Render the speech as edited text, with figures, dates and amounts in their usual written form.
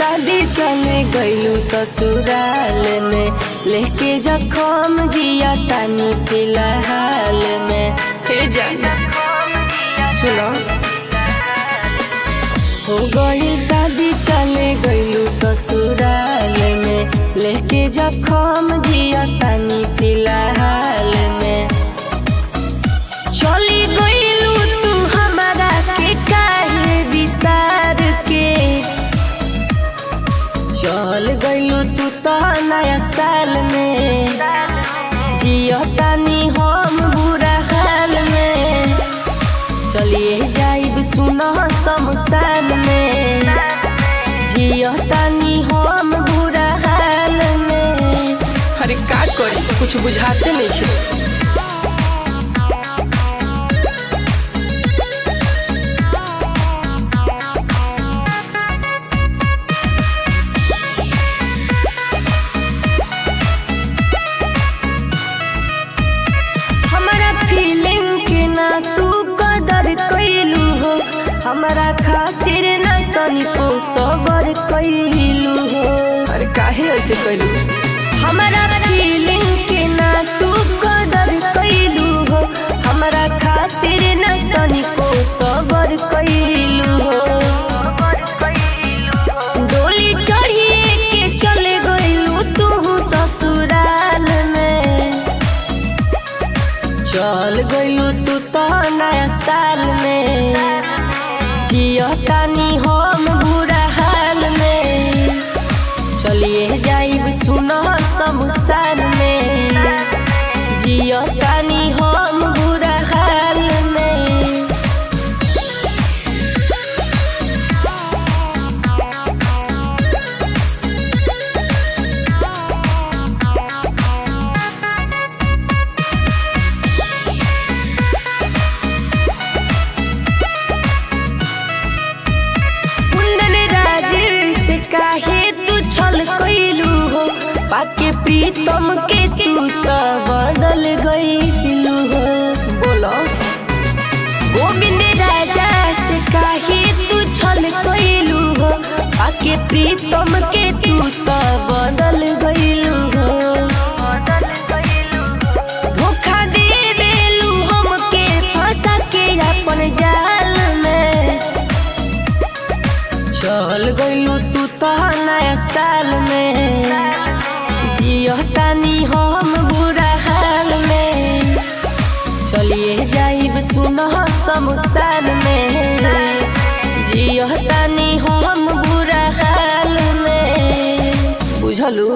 शादी चले गईलू ससुराल में, लेके जखम जिया तानी फिलहाल में। हे जाना सुनो, हो गई शादी चले गईलू ससुराल में, लेके जखम जिया तानी फिलहाल में। चली गईलू तू हमारा के काहे विसार के, चल गईलू तू तो नया साल में, जियो तानी हम बुरा हाल में। चलिए जाइब सुनो शमशान में, जियो तानी हम बुरा हाल में। अरे का करी कुछ बुझाते नहीं। हमारा खातिर ना तनिको सबर कइलू हो। अरे काहे ऐसे कइलू, हमारा फीलिंग के ना तू कदर कइलू हो। हमारा खातिर ना तनिको सबर कइलू हो। डोली चढ़िए के चले गइलू तू ससुराल में, चल गइलू तू तो नया साल में, जियो तानी हम बुरा हाल में। चलिए जाइब सुनो शमशान में, जियो तानी हम बुरा हाल में। काहे तू छल कइलू हो, पाके प्रीतम के तू तो बदल गइलू हो। बोलो गोविंद राजा से काहे तू छल कइलू हो, पाके प्रीतम के तू तो बदल गइलू हो। धोखा दे देलू हमके फंसा के अपन जाल में, चल गइलू तू तो नया साल में, जियो तानी हम बुरा हाल में। चलिए जाइब सुनो शमशान में, जियो तानी हम बुरा हाल में। बुझलू।